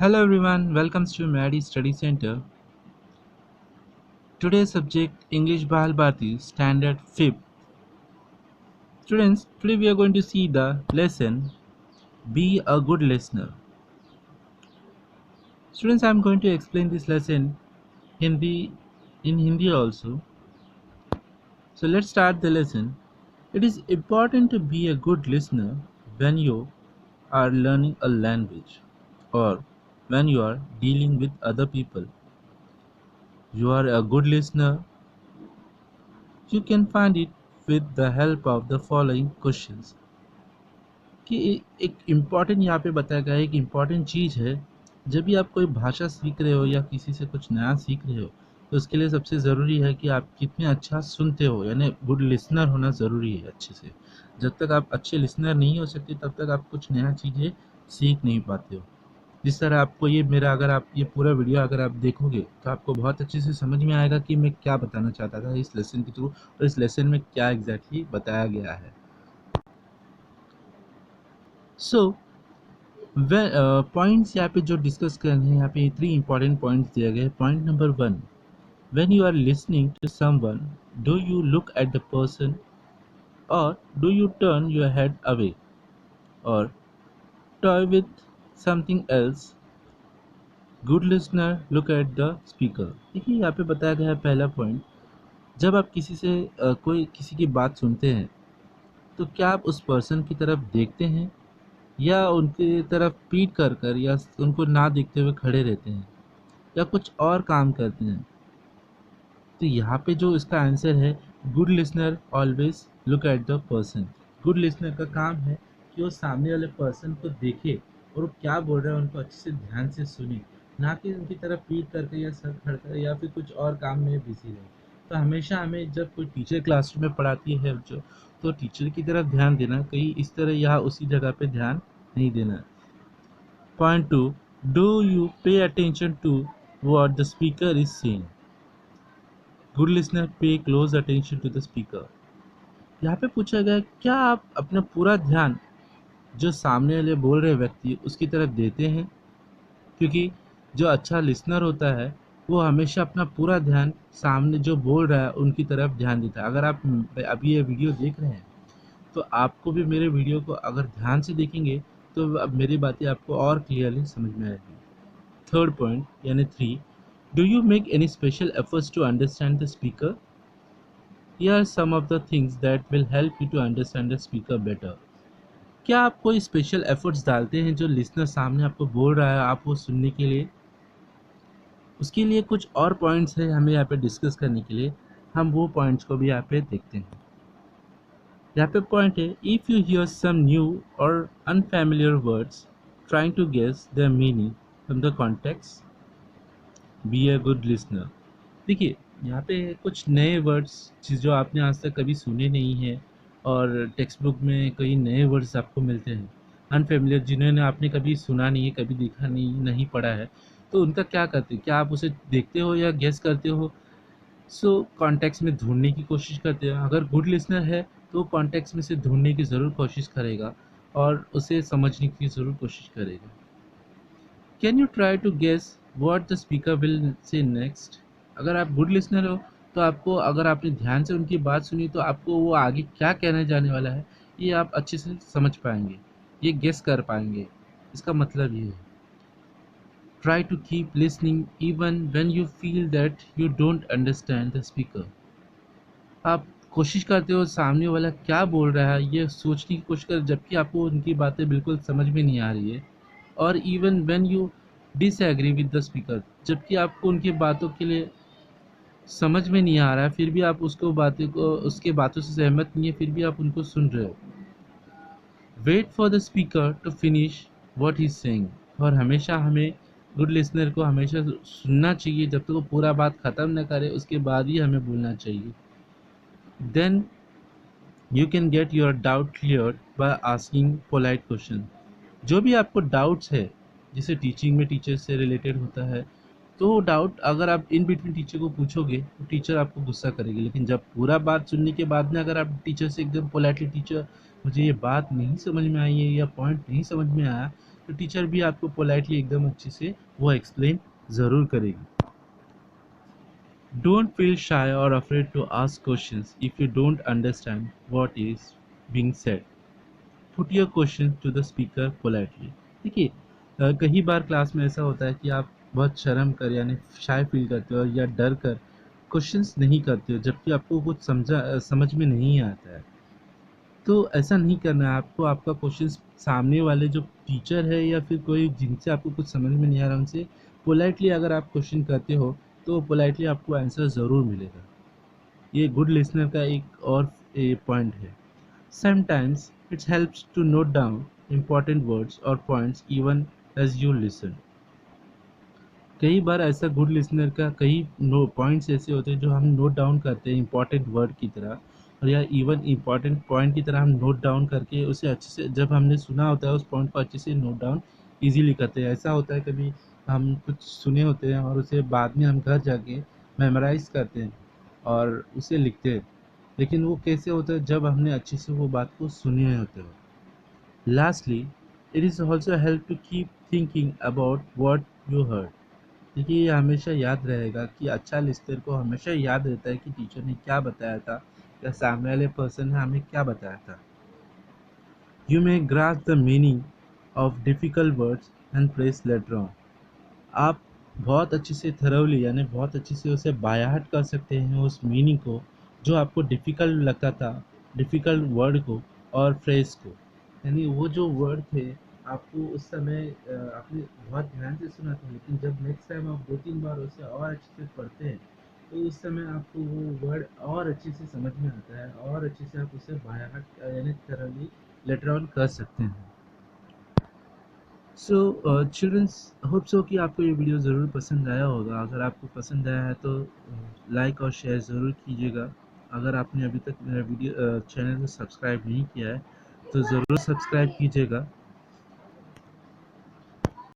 Hello everyone, welcome to Maddie Study Center. Today's subject English Bahal Bharati Standard 5th. Students, today we are going to see the lesson Be a Good Listener. Students, I am going to explain this lesson Hindi in Hindi also. So let's start the lesson. It is important to be a good listener when you are learning a language or when you are dealing with other people. You are a good listener. You can find it with the help of the following questions. कि एक important यहाँ पे बताया गया है, एक important चीज़ है। जब भी आप कोई भाषा सीख रहे हो या किसी से कुछ नया सीख रहे हो, तो उसके लिए सबसे ज़रूरी है कि आप कितने अच्छा सुनते हो, यानी गुड लिसनर होना ज़रूरी है अच्छे से। जब तक आप अच्छे लिसनर नहीं हो सकते तब तक आप कुछ नया चीज़ें सीख नहीं पाते हो। जिस तरह आपको ये मेरा अगर आप ये पूरा वीडियो अगर आप देखोगे तो आपको बहुत अच्छे से समझ में आएगा कि मैं क्या बताना चाहता था इस लेसन के थ्रू और इस लेसन में क्या एग्जैक्टली बताया गया है। सो पॉइंट्स यहाँ पे जो डिस्कस करने हैं, यहाँ पे 3 इंपॉर्टेंट पॉइंट्स दिए गए हैं। Point number 1, when you are listening to someone, do you look at the person और do you turn your head away और toy with something else. Good listener look at the speaker. देखिए यहाँ पे बताया गया है पहला पॉइंट, जब आप किसी से कोई किसी की बात सुनते हैं तो क्या आप उस पर्सन की तरफ देखते हैं या उनकी तरफ पीठ कर कर या उनको ना देखते हुए खड़े रहते हैं या कुछ और काम करते हैं। तो यहाँ पे जो इसका आंसर है, good listener always look at the person. Good listener का काम है कि वो सामने वाले पर्सन को देखे और वो क्या बोल रहे हैं उनको अच्छे से ध्यान से सुने, ना कि उनकी तरफ पीठ करके या सर खड़कर या फिर कुछ और काम में बिजी रहे। तो हमेशा हमें जब कोई टीचर क्लासरूम में पढ़ाती है जो, तो टीचर की तरफ ध्यान देना, कहीं इस तरह यहाँ उसी जगह पे ध्यान नहीं देना। Point 2, do you pay attention to what the speaker is saying. Good listener pay close attention to the speaker. यहाँ पे पूछा गया क्या आप अपना पूरा ध्यान जो सामने वाले बोल रहे व्यक्ति उसकी तरफ देते हैं, क्योंकि जो अच्छा लिसनर होता है वो हमेशा अपना पूरा ध्यान सामने जो बोल रहा है उनकी तरफ ध्यान देता है। अगर आप अभी ये वीडियो देख रहे हैं तो आपको भी मेरे वीडियो को अगर ध्यान से देखेंगे तो अब मेरी बातें आपको और क्लियरली समझ में आएगी। थर्ड पॉइंट यानी 3, do you make any special efforts to understand the speaker. Here are some of the things that will help you to understand the speaker better. क्या आप कोई स्पेशल एफर्ट्स डालते हैं जो लिसनर सामने आपको बोल रहा है आप वो सुनने के लिए। उसके लिए कुछ और पॉइंट्स हैं हमें यहाँ पे डिस्कस करने के लिए, हम वो पॉइंट्स को भी यहाँ पे देखते हैं। यहाँ पे पॉइंट है, if you hear some new और unfamiliar words trying to guess the meaning from the context, be a good listener. देखिए यहाँ पे कुछ नए वर्ड्स जो आपने आज तक कभी सुने नहीं हैं और टेक्स्ट बुक में कई नए वर्ड्स आपको मिलते हैं अनफेमिलियर, जिन्होंने आपने कभी सुना नहीं है, कभी देखा नहीं नहीं पढ़ा है, तो उनका क्या करते हैं, क्या आप उसे देखते हो या गेस करते हो। सो कॉन्टेक्स्ट में ढूंढने की कोशिश करते हो। अगर गुड लिसनर है तो कॉन्टेक्स्ट में से ढूंढने की ज़रूर कोशिश करेगा और उसे समझने की ज़रूर कोशिश करेगा। Can you try to guess what the speaker will say next. अगर आप गुड लिसनर हो तो आपको, अगर आपने ध्यान से उनकी बात सुनी तो आपको वो आगे क्या कहने जाने वाला है ये आप अच्छे से समझ पाएंगे, ये गेस कर पाएंगे। इसका मतलब ये है, try to keep listening even when you feel that you don't understand the speaker. आप कोशिश करते हो सामने वाला क्या बोल रहा है ये सोचने की कोशिश कर, जबकि आपको उनकी बातें बिल्कुल समझ में नहीं आ रही है। और even when you disagree with the speaker, जबकि आपको उनकी बातों के लिए समझ में नहीं आ रहा है, फिर भी आप उसको बातें को उसके बातों से सहमत नहीं है, फिर भी आप उनको सुन रहे हो। Wait for the speaker to finish what he is saying. और हमेशा हमें गुड लिसनर को हमेशा सुनना चाहिए, जब तक वो पूरा बात ख़त्म न करे उसके बाद ही हमें बोलना चाहिए। Then you can get your doubt clear by asking polite question. जो भी आपको डाउट्स है, जैसे टीचिंग में टीचर से रिलेटेड होता है, तो डाउट अगर आप इन बिटवीन टीचर को पूछोगे तो टीचर आपको गुस्सा करेगी, लेकिन जब पूरा बात सुनने के बाद में अगर आप टीचर से एकदम पोलाइटली, टीचर मुझे ये बात नहीं समझ में आई है या पॉइंट नहीं समझ में आया, तो टीचर भी आपको पोलाइटली एकदम अच्छे से वो एक्सप्लेन ज़रूर करेगी। डोंट फील शाय और afraid to ask questions if you don't understand what is being said. Put your question to the speaker politely. देखिए कई बार क्लास में ऐसा होता है कि आप बहुत शर्म कर यानी शाय फील करते हो या डर कर क्वेश्चंस नहीं करते हो, जबकि आपको कुछ समझ में नहीं आता है। तो ऐसा नहीं करना है आपको। आपका क्वेश्चन सामने वाले जो टीचर है या फिर कोई जिनसे आपको कुछ समझ में नहीं आ रहा उनसे पोलाइटली अगर आप क्वेश्चन करते हो तो पोलाइटली आपको आंसर ज़रूर मिलेगा। ये गुड लिसनर का एक और पॉइंट है। Sometimes it helps to note down important words or points even as you listen. कई बार ऐसा गुड लिसनर का कई पॉइंट्स ऐसे होते हैं जो हम नोट डाउन करते हैं इंपॉर्टेंट वर्ड की तरह, और या इवन इंपॉर्टेंट पॉइंट की तरह हम नोट डाउन करके उसे अच्छे से जब हमने सुना होता है उस पॉइंट को अच्छे से नोट डाउन इजीली करते हैं। ऐसा होता है कभी हम कुछ सुने होते हैं और उसे बाद में हम घर जाके मेमोराइज करते हैं और उसे लिखते हैं, लेकिन वो कैसे होता है जब हमने अच्छे से वो बात को सुने होते हो। Lastly, it is also help to keep thinking about what you heard. देखिए ये हमेशा याद रहेगा कि अच्छा लिस्टर को हमेशा याद रहता है कि टीचर ने क्या बताया था या सामने वाले पर्सन ने हमें क्या बताया था। You may grasp the meaning of difficult words and phrase later on. आप बहुत अच्छे से थरोली यानी बहुत अच्छे से उसे बायात कर सकते हैं उस मीनिंग को जो आपको डिफ़िकल्ट लगता था, डिफ़िकल्ट वर्ड को और फ्रेज़ को। यानी वो जो वर्ड थे आपको उस समय आपने बहुत ध्यान से सुना था, लेकिन जब नेक्स्ट टाइम आप 2-3 बार उसे और अच्छे से पढ़ते हैं तो उस समय आपको वो वर्ड और अच्छे से समझ में आता है और अच्छे से आप उसे बायात यानी थरोली लेटर ऑन कर सकते हैं। सो चिल्ड्रंस, होप सो कि आपको ये वीडियो ज़रूर पसंद आया होगा। अगर आपको पसंद आया है तो लाइक और शेयर ज़रूर कीजिएगा। अगर आपने अभी तक मेरा चैनल को सब्सक्राइब नहीं किया है तो ज़रूर सब्सक्राइब कीजिएगा।